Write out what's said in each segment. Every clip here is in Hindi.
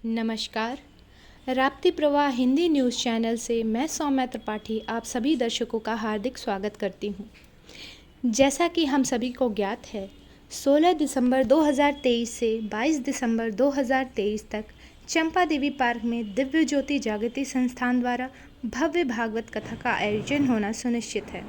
नमस्कार। राप्ती प्रवाह हिंदी न्यूज़ चैनल से मैं सौम्या त्रिपाठी आप सभी दर्शकों का हार्दिक स्वागत करती हूँ। जैसा कि हम सभी को ज्ञात है, 16 दिसंबर 2023 से 22 दिसंबर 2023 तक चंपा देवी पार्क में दिव्य ज्योति जागृति संस्थान द्वारा भव्य भागवत कथा का आयोजन होना सुनिश्चित है।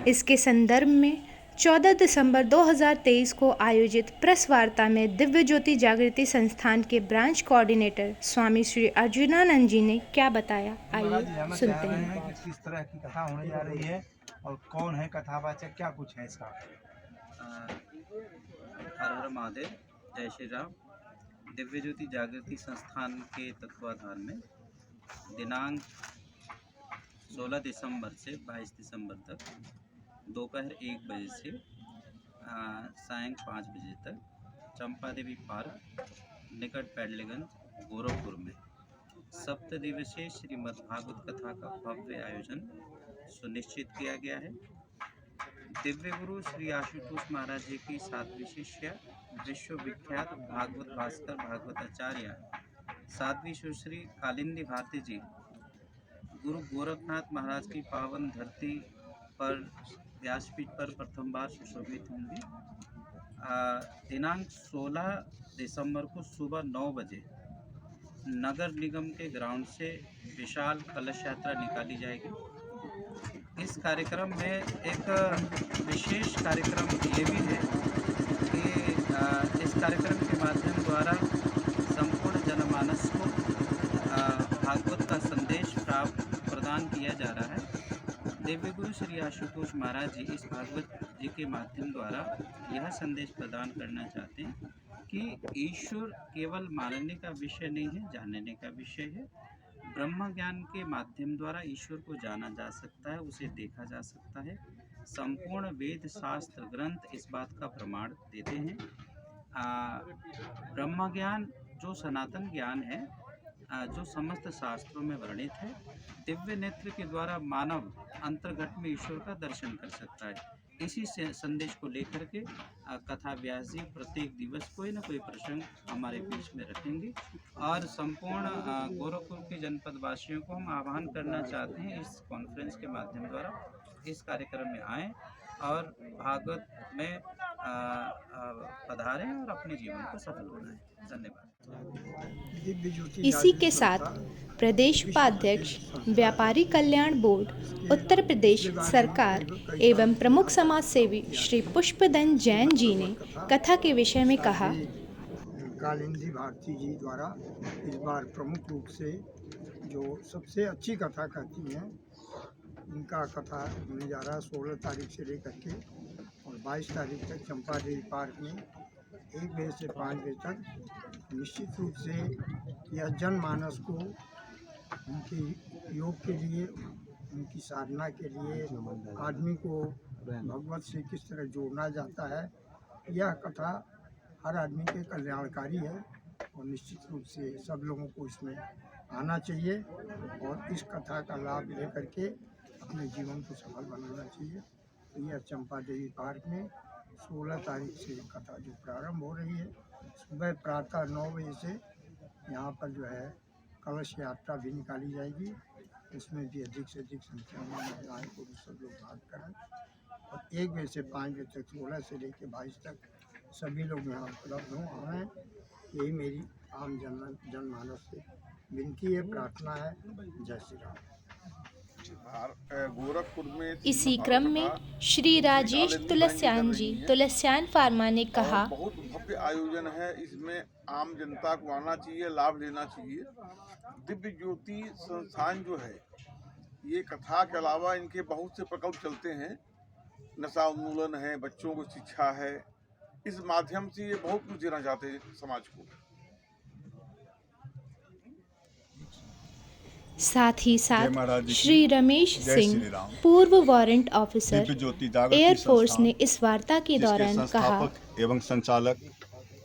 इसके संदर्भ में 14 दिसंबर 2023 को आयोजित प्रेस वार्ता में दिव्य ज्योति जागृति संस्थान के ब्रांच कोऑर्डिनेटर स्वामी श्री अर्जुनानंद जी ने क्या बताया, आइए सुनते हैं। कि किस तरह की कथा होने जा रही है और कौन है कथावाचक, क्या कुछ है इसका। हर हर महादेव, जय श्री राम। दिव्य ज्योति जागृति संस्थान के तत्वाधान में दिनांक 16 दिसंबर से 22 दिसंबर तक दोपहर 1 बजे से सायं 5 बजे तक चंपा देवी पार्क निकट पैडलेगंज गोरखपुर में सप्त दिवसीय श्रीमद्भागवत कथा का भव्य आयोजन सुनिश्चित किया गया है। दिव्य गुरु श्री आशुतोष महाराज जी की 7वीं शिष्य विश्वविख्यात भागवत भास्कर भागवताचार्य साध्वी सुश्री कालिंदी भारती जी गुरु गोरखनाथ महाराज की पावन धरती पर व्यासपीठ पर प्रथम बार सुशोभित होंगी। दिनांक 16 दिसंबर को सुबह 9 बजे नगर निगम के ग्राउंड से विशाल कलश यात्रा निकाली जाएगी। इस कार्यक्रम में एक विशेष कार्यक्रम ये भी है कि इस कार्यक्रम के माध्यम द्वारा संपूर्ण जनमानस को भागवत का संदेश प्रदान किया जा रहा है। दिव्य गुरु श्री आशुतोष महाराज जी इस भागवत जी के माध्यम द्वारा यह संदेश प्रदान करना चाहते हैं कि ईश्वर केवल मानने का विषय नहीं है, जानने का विषय है। ब्रह्म ज्ञान के माध्यम द्वारा ईश्वर को जाना जा सकता है, उसे देखा जा सकता है। संपूर्ण वेद शास्त्र ग्रंथ इस बात का प्रमाण देते हैं। ब्रह्म ज्ञान जो सनातन ज्ञान है, जो समस्त शास्त्रों में वर्णित है, दिव्य नेत्र के द्वारा मानव अंतर्घट में ईश्वर का दर्शन कर सकता है। इसी से संदेश को लेकर के कथा व्यास जी प्रत्येक दिवस कोई न कोई प्रसंग हमारे बीच में रखेंगे और संपूर्ण गोरखपुर के जनपद वासियों को हम आह्वान करना चाहते हैं इस कॉन्फ्रेंस के माध्यम द्वारा इस कार्यक्रम में आएँ और भागवत में पधारें और अपने जीवन को सफल बनाएं। धन्यवाद। इसी के साथ प्रदेश उपाध्यक्ष व्यापारी कल्याण बोर्ड उत्तर प्रदेश सरकार एवं प्रमुख समाज सेवी श्री पुष्पदन जैन जी ने कथा के विषय में कहा। कालिंदी भारती जी द्वारा इस बार प्रमुख रूप से जो सबसे अच्छी कथा कहती हैं, इनका कथा होने जा रहा है 16 तारीख से लेकर के और 22 तारीख तक चंपा देवी पार्क में 1 बजे से 5 बजे तक। निश्चित रूप से यह जनमानस को उनके योग के लिए, उनकी साधना के लिए, आदमी को भगवत से किस तरह जोड़ना जाता है, यह कथा हर आदमी के कल्याणकारी है और निश्चित रूप से सब लोगों को इसमें आना चाहिए और इस कथा का लाभ लेकर के अपने जीवन को सफल बनाना चाहिए। तो यह चंपा देवी पार्क में 16 तारीख से कथा जो प्रारंभ हो रही है, सुबह प्रातः 9 बजे से यहाँ पर जो है कलश यात्रा भी निकाली जाएगी। उसमें भी अधिक से अधिक संख्या में महिलाएं पुरुष सब लोग भाग करें और 1 बजे से 5 बजे तक 16 से लेकर 22 तक सभी लोग यहाँ उपलब्ध हों आएँ। यही मेरी आम जनमानस से विनती है, प्रार्थना है। जय श्री राम। गोरखपुर में इसी क्रम में श्री राजेश तुलस्यान जी तुलस्यान फार्मा ने कहा, बहुत भव्य आयोजन है, इसमें आम जनता को आना चाहिए, लाभ लेना चाहिए। दिव्य ज्योति संस्थान जो है, ये कथा के अलावा इनके बहुत से प्रकल्प चलते हैं। नशा उन्मूलन है, बच्चों को शिक्षा है, इस माध्यम से ये बहुत कुछ देना चाहते हैं समाज को। साथ ही साथ श्री रमेश सिंह पूर्व वारंट ऑफिसर एयरफोर्स ने इस वार्ता के दौरान कहा, एवं संचालक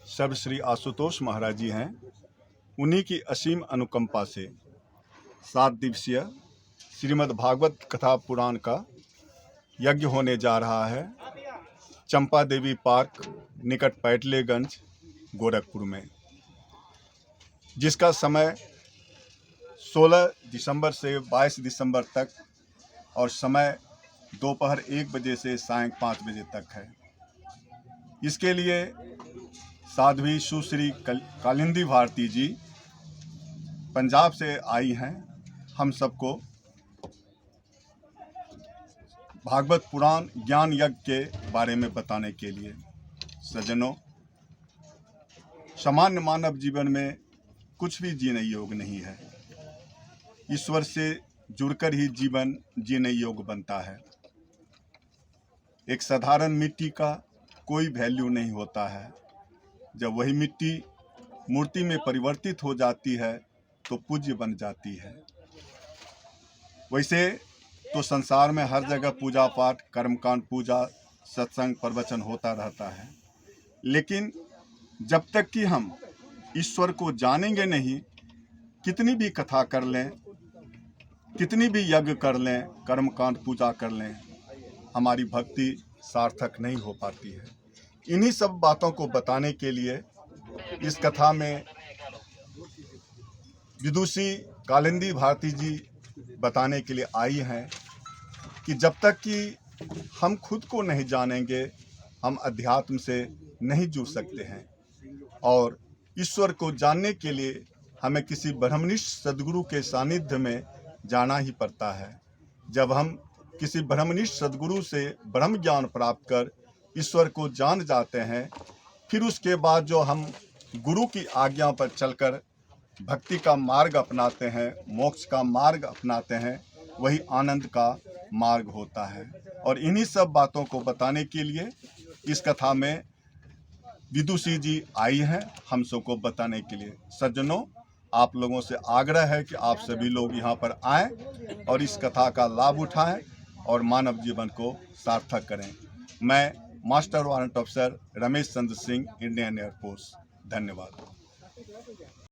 सब श्री आशुतोष महाराज जी हैं। उन्हीं की असीम अनुकंपा से 7 दिवसीय श्रीमद् भागवत कथा पुराण का यज्ञ होने जा रहा है चंपा देवी पार्क निकट पैटलेगंज गोरखपुर में। जिसका समय 16 दिसंबर से 22 दिसंबर तक और समय दोपहर 1 बजे से सायं 5 बजे तक है। इसके लिए साध्वी सुश्री कालिंदी भारती जी पंजाब से आई हैं हम सबको भागवत पुराण ज्ञान यज्ञ के बारे में बताने के लिए। सज्जनों, सामान्य मानव जीवन में कुछ भी जीने योग्य नहीं है। ईश्वर से जुड़कर ही जीवन जीने योग्य बनता है। एक साधारण मिट्टी का कोई वैल्यू नहीं होता है। जब वही मिट्टी मूर्ति में परिवर्तित हो जाती है तो पूज्य बन जाती है। वैसे तो संसार में हर जगह पूजा पाठ, कर्मकांड, पूजा, सत्संग, प्रवचन होता रहता है, लेकिन जब तक कि हम ईश्वर को जानेंगे नहीं, कितनी भी कथा कर लें, कितनी भी यज्ञ कर लें, कर्मकांड, पूजा कर लें, हमारी भक्ति सार्थक नहीं हो पाती है। इन्हीं सब बातों को बताने के लिए इस कथा में विदुषी कालिंदी भारती जी बताने के लिए आई हैं कि जब तक कि हम खुद को नहीं जानेंगे, हम अध्यात्म से नहीं जुड़ सकते हैं। और ईश्वर को जानने के लिए हमें किसी ब्रह्मनिष्ठ सद्गुरु के सानिध्य में जाना ही पड़ता है। जब हम किसी ब्रह्मनिष्ठ सद्गुरु से ब्रह्म ज्ञान प्राप्त कर ईश्वर को जान जाते हैं, फिर उसके बाद जो हम गुरु की आज्ञा पर चलकर भक्ति का मार्ग अपनाते हैं, मोक्ष का मार्ग अपनाते हैं, वही आनंद का मार्ग होता है। और इन्हीं सब बातों को बताने के लिए इस कथा में विदुषी जी आई हैं हम सबको बताने के लिए। सज्जनों, आप लोगों से आग्रह है कि आप सभी लोग यहाँ पर आएं और इस कथा का लाभ उठाएं और मानव जीवन को सार्थक करें। मैं मास्टर वारंट अफसर रमेश चंद्र सिंह, इंडियन एयरफोर्स। धन्यवाद।